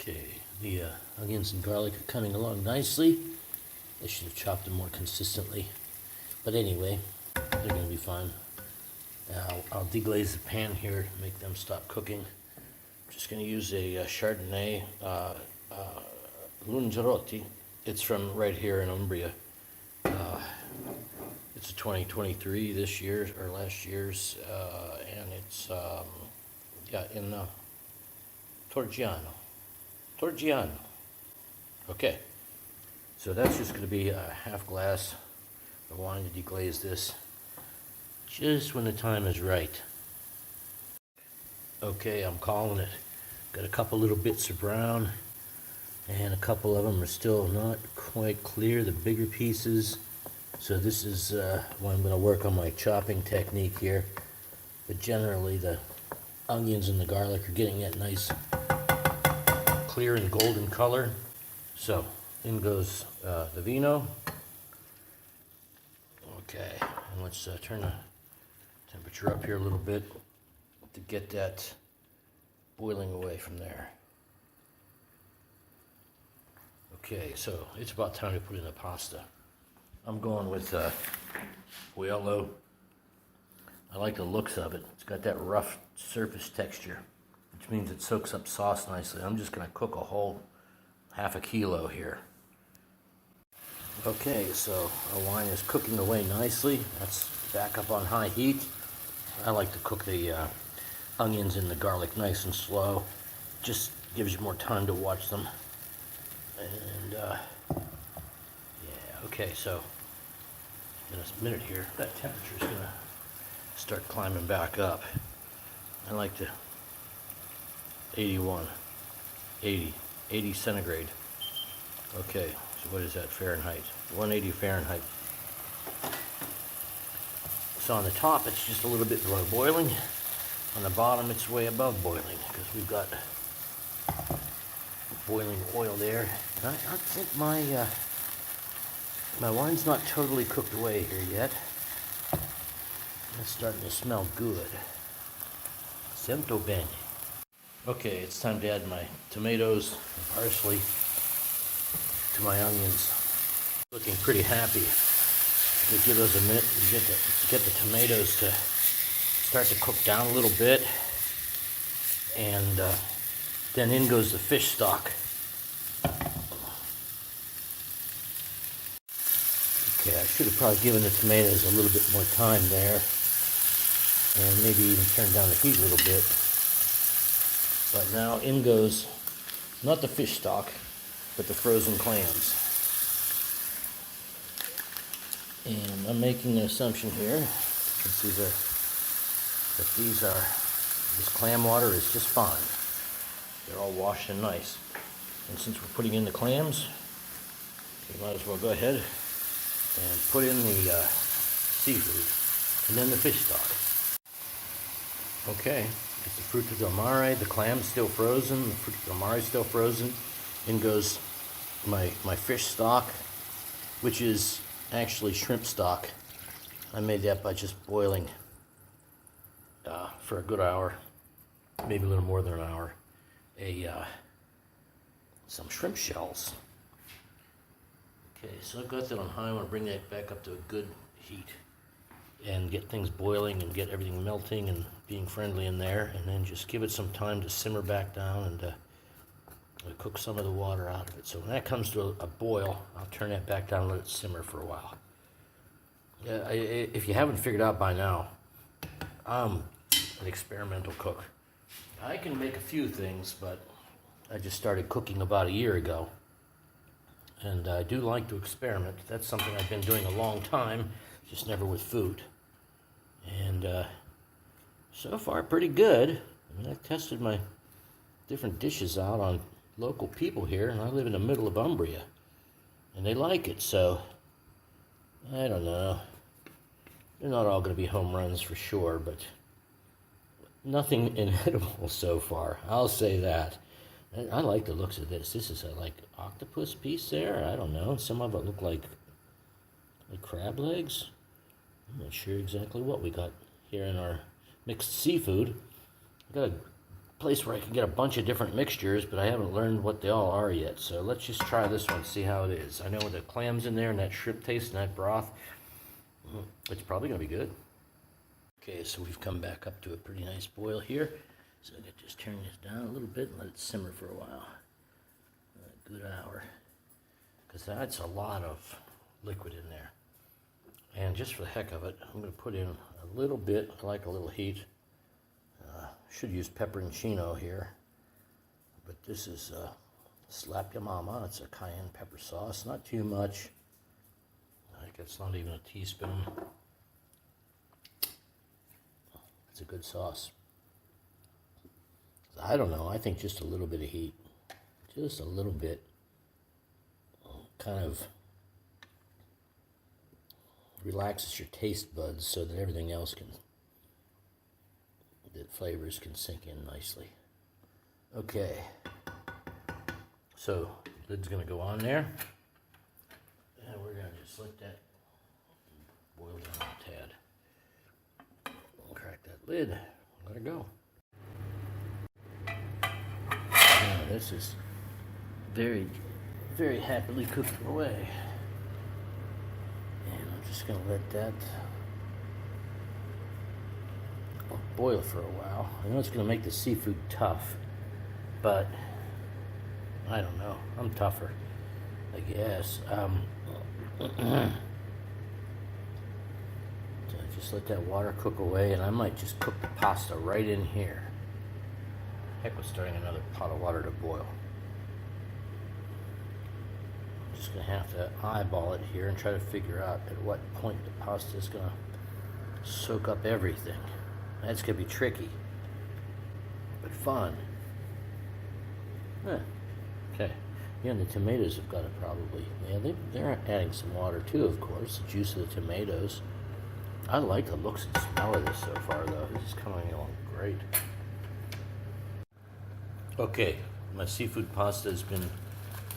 Okay, the onions and garlic are coming along nicely. I should have chopped them more consistently. But anyway, they're going to be fine. I'll deglaze the pan here to make them stop cooking. I'm just going to use a Chardonnay Lungerotti. It's from right here in Umbria. It's a 2023 this year, or last year's, and it's, in Torgiano. Okay, so that's just going to be a half glass of wine to deglaze this, just when the time is right. Okay, I'm calling it. Got a couple little bits of brown, and a couple of them are still not quite clear, the bigger pieces. So this is when I'm going to work on my chopping technique here. But generally the onions and the garlic are getting that nice clear and golden color. So in goes the vino. Okay, and let's turn the temperature up here a little bit to get that boiling away from there. Okay, so it's about time to put in the pasta. I'm going with Puello. I like the looks of it. It's got that rough surface texture, which means it soaks up sauce nicely. I'm just going to cook a whole half a kilo here. Okay, so our wine is cooking away nicely. That's back up on high heat. I like to cook the onions and the garlic nice and slow. Just gives you more time to watch them. And okay, so in a minute here, that temperature is going to start climbing back up. I like to 80 centigrade. Okay, so what is that Fahrenheit? 180 Fahrenheit. So on the top, it's just a little bit below boiling. On the bottom, it's way above boiling because we've got boiling oil there. And I think my wine's not totally cooked away here yet. It's starting to smell good. Sento bene. Okay, it's time to add my tomatoes and parsley to my onions. Looking pretty happy. We give those a minute to get the tomatoes to start to cook down a little bit. And then in goes the fish stock. Okay, I should have probably given the tomatoes a little bit more time there, and maybe even turned down the heat a little bit. But now in goes, not the fish stock, but the frozen clams. And I'm making an assumption here, since this clam water is just fine. They're all washed and nice. And since we're putting in the clams, we might as well go ahead and put in the seafood, and then the fish stock. Okay, it's the frutti del mare, the clam's still frozen, the frutti del mare is still frozen. In goes my fish stock, which is actually shrimp stock. I made that by just boiling for a good hour, maybe a little more than an hour, some shrimp shells. Okay, so I've got that on high. I want to bring that back up to a good heat and get things boiling and get everything melting and being friendly in there, and then just give it some time to simmer back down and cook some of the water out of it. So when that comes to a boil, I'll turn that back down and let it simmer for a while. If you haven't figured out by now, I'm an experimental cook. I can make a few things, but I just started cooking about a year ago. And I do like to experiment. That's something I've been doing a long time, just never with food. And so far, pretty good. I mean, I've tested my different dishes out on local people here, and I live in the middle of Umbria. And they like it, so I don't know. They're not all going to be home runs for sure, but nothing inedible so far. I'll say that. I like the looks of this. This is a like octopus piece there. I don't know. Some of it look like crab legs. I'm not sure exactly what we got here in our mixed seafood. Got a place where I can get a bunch of different mixtures, but I haven't learned what they all are yet. So let's just try this one, see how it is. I know with the clams in there and that shrimp taste and that broth, it's probably gonna be good. Okay, so we've come back up to a pretty nice boil here. So I could just turn this down a little bit and let it simmer for a while. A good hour. Because that's a lot of liquid in there. And just for the heck of it, I'm going to put in a little bit. I like a little heat. Should use pepperoncino here. But this is Slap Ya Mama. It's a cayenne pepper sauce. Not too much. I think it's not even a teaspoon. It's a good sauce. I don't know. I think just a little bit of heat. Just a little bit. Kind of relaxes your taste buds so that everything else can, that flavors can sink in nicely. Okay, so lid's gonna go on there, and we're gonna just let that boil down a tad. Crack that lid, let it go. Now this is very happily cooking away. And I'm just going to let that boil for a while. I know it's going to make the seafood tough, but I don't know. I'm tougher, I guess. So just let that water cook away, and I might just cook the pasta right in here. Heck with starting another pot of water to boil. Just gonna have to eyeball it here and try to figure out at what point the pasta is gonna soak up everything. That's gonna be tricky, but fun. Okay. Yeah, and the tomatoes have got to probably. Yeah, they're adding some water too, of course. The juice of the tomatoes. I like the looks and smell of this so far, though. This is coming along great. Okay, my seafood pasta has been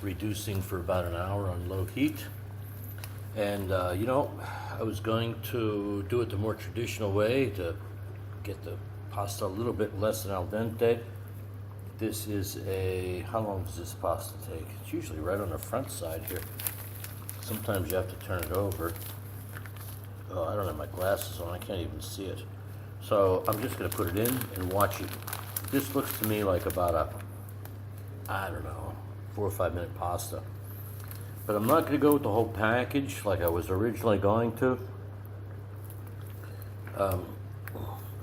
reducing for about an hour on low heat, and you know, I was going to do it the more traditional way to get the pasta a little bit less than al dente. This is how long does this pasta take? It's usually right on the front side here. Sometimes you have to turn it over. Oh, I don't have my glasses on, I can't even see it. So I'm just gonna put it in and watch it. This looks to me like about I don't know, 4 or 5 minute pasta. But I'm not going to go with the whole package like I was originally going to.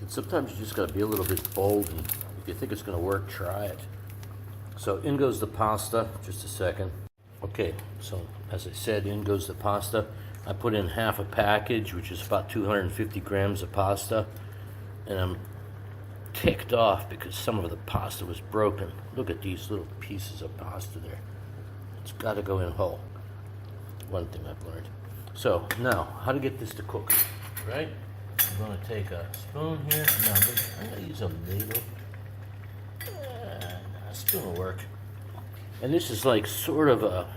Sometimes you just got to be a little bit bold, and if you think it's going to work, try it. So in goes the pasta, just a second. Okay, so as I said, in goes the pasta. I put in half a package, which is about 250 grams of pasta, and I'm ticked off because some of the pasta was broken. Look at these little pieces of pasta there. It's got to go in whole. One thing I've learned. So now, how to get this to cook, right? I'm going to take a spoon here. No, I'm going to use a ladle. A spoon will work. And this is like sort of a,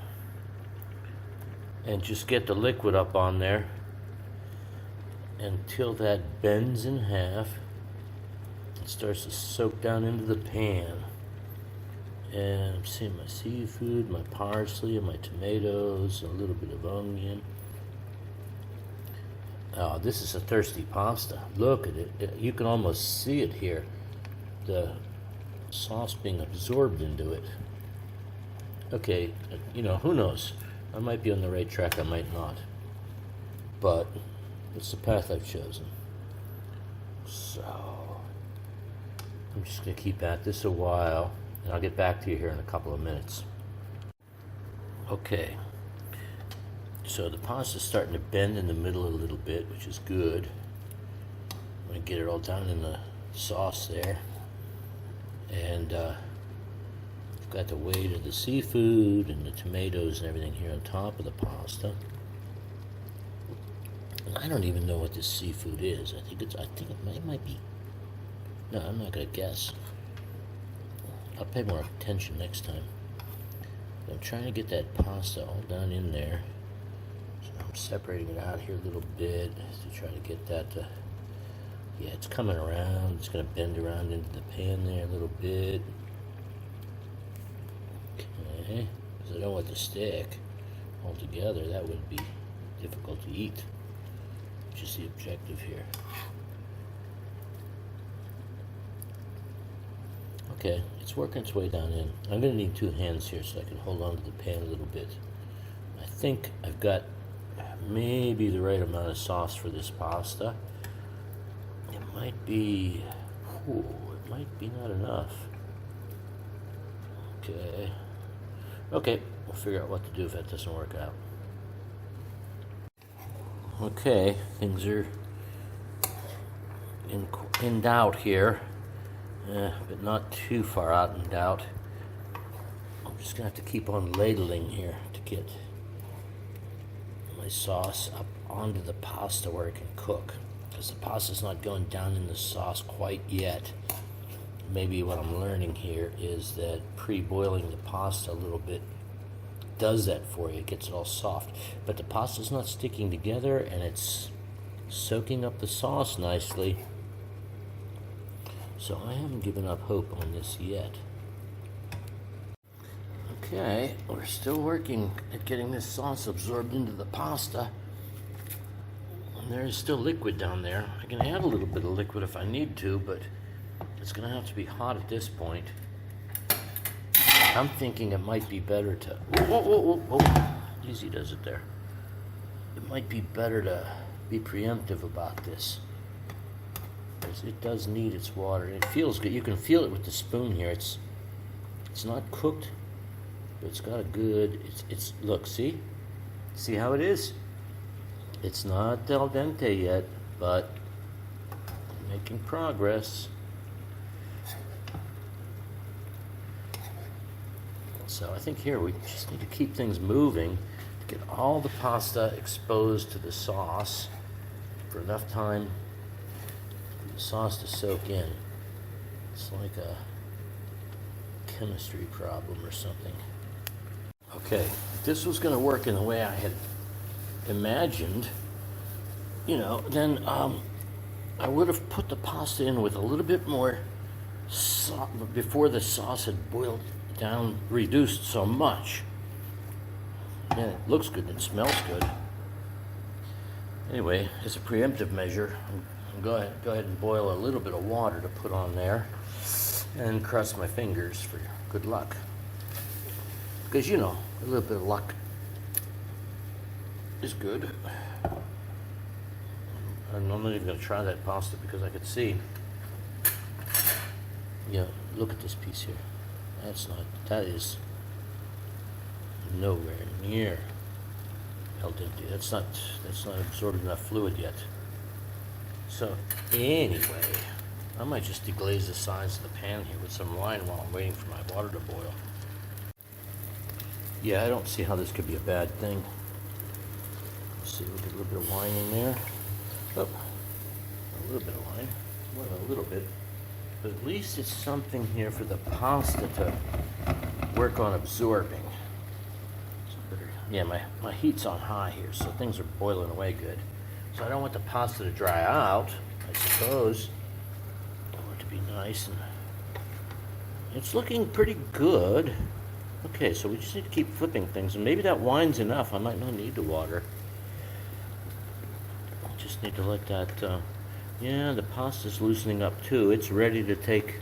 and just get the liquid up on there until that bends in half. Starts to soak down into the pan. And I'm seeing my seafood, my parsley, and my tomatoes, a little bit of onion. Oh, this is a thirsty pasta. Look at it. You can almost see it here. The sauce being absorbed into it. Okay, you know, who knows? I might be on the right track, I might not. But it's the path I've chosen. So I'm just going to keep at this a while, and I'll get back to you here in a couple of minutes. Okay, so the pasta's starting to bend in the middle a little bit, which is good. I'm going to get it all down in the sauce there. And I've got the weight of the seafood and the tomatoes and everything here on top of the pasta. And I don't even know what this seafood is. I think it might be. No, I'm not going to guess. I'll pay more attention next time. But I'm trying to get that pasta all down in there. So I'm separating it out here a little bit to try to get that to Yeah, it's coming around. It's going to bend around into the pan there a little bit. Okay, because I don't want it to stick altogether. That would be difficult to eat, which is the objective here. Okay, it's working its way down in. I'm going to need two hands here so I can hold on to the pan a little bit. I think I've got maybe the right amount of sauce for this pasta. It might be, it might be not enough. Okay, we'll figure out what to do if that doesn't work out. Okay, things are in doubt here, but not too far out in doubt. I'm just gonna have to keep on ladling here to get my sauce up onto the pasta where it can cook, because the pasta's not going down in the sauce quite yet. Maybe what I'm learning here is that pre-boiling the pasta a little bit does that for you. It gets it all soft, but the pasta's not sticking together and it's soaking up the sauce nicely. So I haven't given up hope on this yet. Okay, we're still working at getting this sauce absorbed into the pasta. And there is still liquid down there. I can add a little bit of liquid if I need to, but it's gonna have to be hot at this point. I'm thinking it might be better to, whoa. Easy does it there. It might be better to be preemptive about this, because it does need its water. And it feels good. You can feel it with the spoon here. It's not cooked, but it's got a good, look, see how it is? It's not al dente yet, but making progress. So I think here we just need to keep things moving to get all the pasta exposed to the sauce for enough time for the sauce to soak in. It's like a chemistry problem or something. Okay, if this was going to work in the way I had imagined, then I would have put the pasta in with a little bit more sauce before the sauce had boiled down, reduced so much. Yeah, it looks good and it smells good. Anyway, as a preemptive measure, I'm go ahead and boil a little bit of water to put on there and cross my fingers for good luck. Because a little bit of luck is good. I'm not even going to try that pasta because I could see. Look at this piece here. That is nowhere near al dente. That's not absorbed enough fluid yet. So anyway, I might just deglaze the sides of the pan here with some wine while I'm waiting for my water to boil. Yeah, I don't see how this could be a bad thing. Let's see, we'll get a little bit of wine in there. Oh, a little bit of wine, more than a little bit. But at least it's something here for the pasta to work on absorbing. Yeah, my heat's on high here, so things are boiling away good. So I don't want the pasta to dry out, I suppose. I want it to be nice, and it's looking pretty good. Okay, so we just need to keep flipping things, and maybe that wine's enough. I might not need the water. I just need to let that, yeah, the pasta's loosening up too. It's ready to take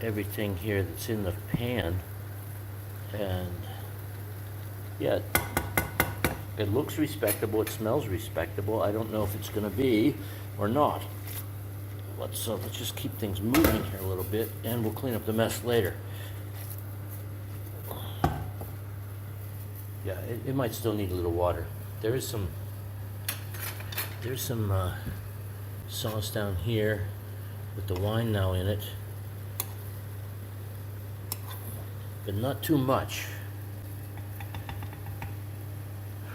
everything here that's in the pan, and yeah, it looks respectable, it smells respectable. I don't know if it's gonna be or not. Let's just keep things moving here a little bit, and we'll clean up the mess later. Yeah, it might still need a little water. There's some sauce down here with the wine now in it, but not too much.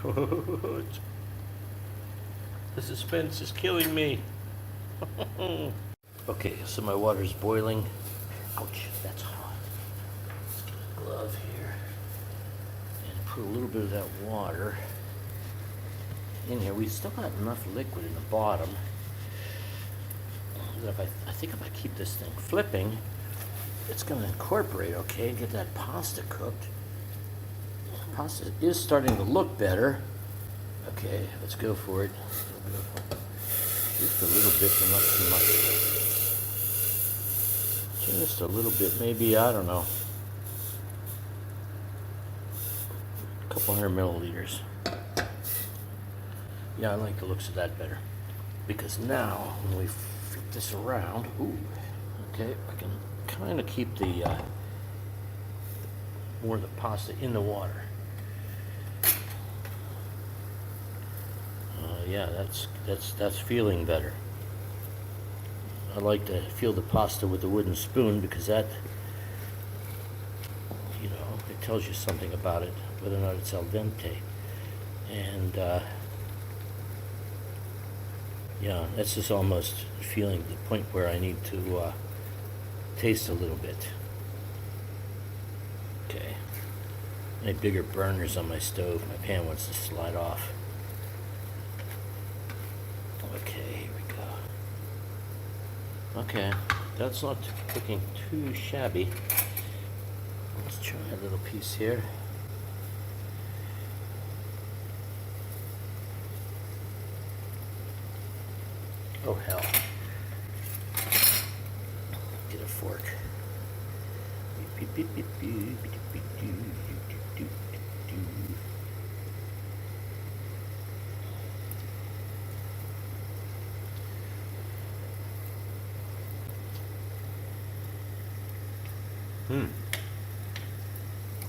The suspense is killing me. Okay, so my water's boiling. Ouch, that's hot. Glove here. And put a little bit of that water in here. We still got enough liquid in the bottom. I think if I keep this thing flipping, it's going to incorporate okay, get that pasta cooked. Pasta is starting to look better. Okay, let's go for it. Just a little bit, but not too much. Just a little bit, maybe, I don't know. A couple hundred milliliters. Yeah, I like the looks of that better. Because now, when we flip this around, ooh, okay, I can kind of keep the more of the pasta in the water. Yeah, that's feeling better. I like to feel the pasta with the wooden spoon because that, you know, it tells you something about it, whether or not it's al dente. And yeah, that's just almost feeling the point where I need to taste a little bit. Okay. Any bigger burners on my stove, my pan wants to slide off. Okay, here we go. Okay, that's not looking too shabby. Let's try a little piece here. Oh hell. Get a fork.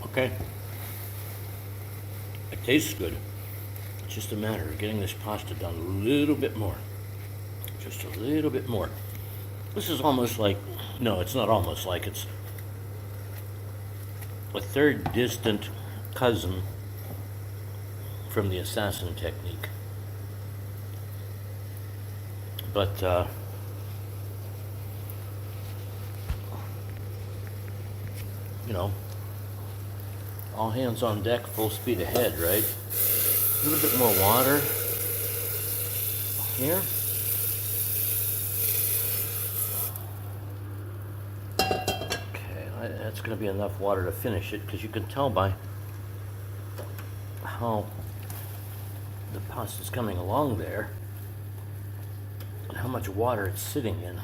Okay. It tastes good. It's just a matter of getting this pasta done a little bit more. Just a little bit more. This is almost like, no, it's not almost like, it's a third distant cousin from the assassin technique. But, you know, all hands on deck, full speed ahead, right? A little bit more water here. Okay, that's going to be enough water to finish it because you can tell by how the pasta's coming along there and how much water it's sitting in.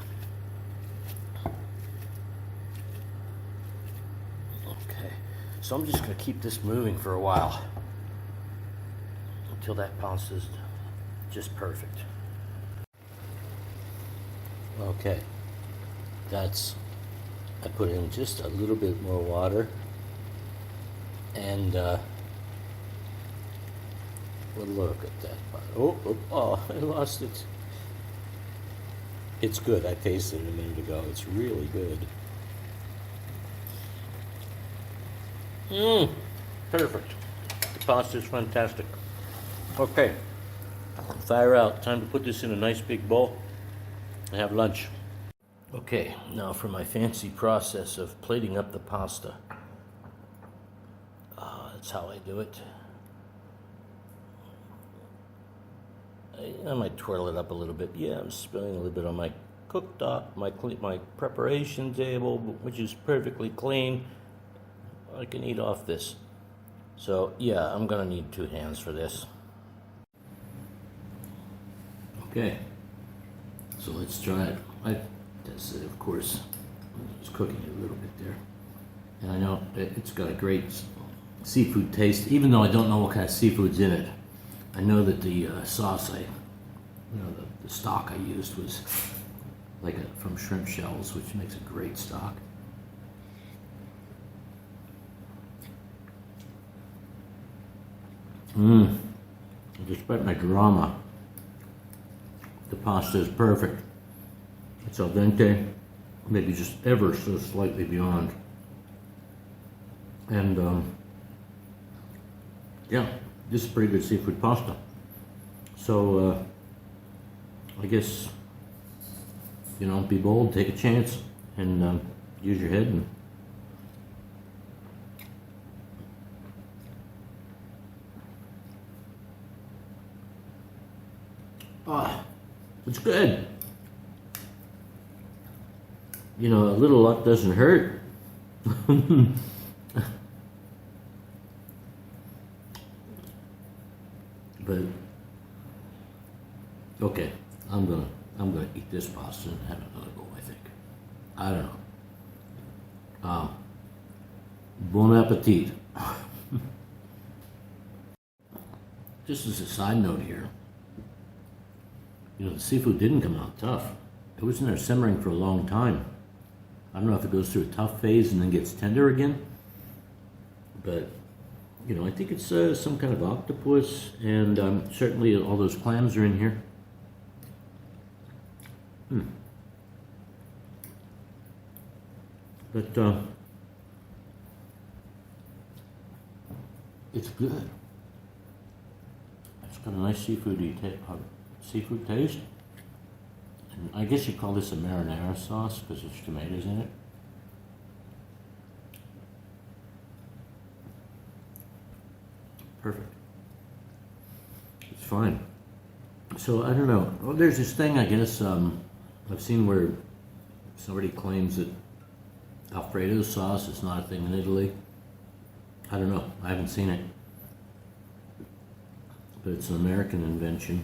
So I'm just going to keep this moving for a while until that pasta is just perfect. Okay, I put in just a little bit more water and well, look at that. Oh, I lost it. It's good. I tasted it a minute ago. It's really good. Perfect. The pasta is fantastic. Okay, fire out. Time to put this in a nice big bowl and have lunch. Okay, now for my fancy process of plating up the pasta. That's how I do it. I might twirl it up a little bit. Yeah, I'm spilling a little bit on my cooktop, my preparation table, which is perfectly clean. I can eat off this. So yeah, I'm gonna need 2 hands for this. Okay, so let's try it. I tested it, of course. It's cooking it a little bit there. And I know it's got a great seafood taste, even though I don't know what kind of seafood's in it. I know that the sauce the stock I used was like from shrimp shells, which makes a great stock. Despite my drama, the pasta is perfect. It's al dente, maybe just ever so slightly beyond. And yeah, this is pretty good seafood pasta. So I guess, you know, be bold, take a chance, and use your head and it's good. you know, a little luck doesn't hurt. But okay, I'm gonna eat this pasta and have another go. I think. I don't know. Bon appetit. Just as a side note here, you know, the seafood didn't come out tough. It was in there simmering for a long time. I don't know if it goes through a tough phase and then gets tender again, but you know, I think it's some kind of octopus, and certainly all those clams are in here. But it's good. It's got a nice seafood taste. And I guess you call this a marinara sauce because there's tomatoes in it. Perfect. It's fine. So I don't know. Well, there's this thing, I guess, I've seen where somebody claims that Alfredo sauce is not a thing in Italy. I don't know. I haven't seen it. But it's an American invention.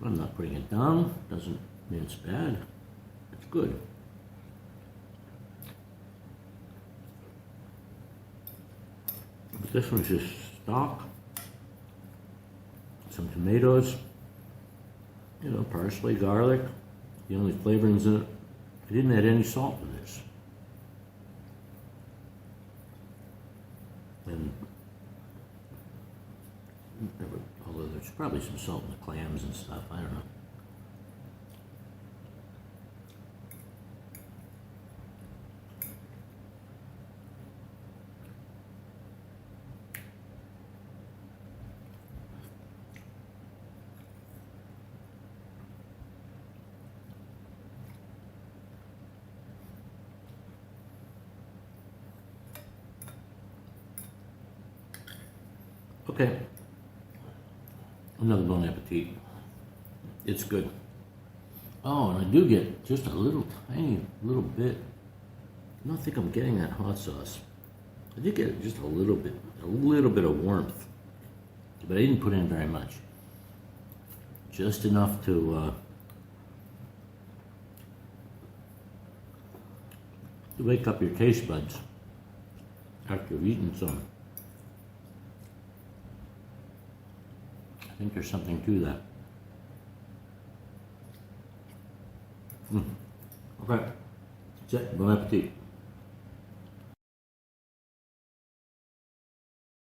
I'm not putting it down. Doesn't mean it's bad. It's good. But this one's just stock, some tomatoes, you know, parsley, garlic, the only flavorings in it. I didn't add any salt to this. And although there's probably some salt in the clams and stuff, I don't know. Okay, another bon appetit. It's good. Oh, and I do get just a little tiny little bit. I don't think I'm getting that hot sauce. I did get just a little bit of warmth, but I didn't put in very much. Just enough to wake up your taste buds after you've eaten some. I think there's something to that. Okay, that's it. Bon appetit.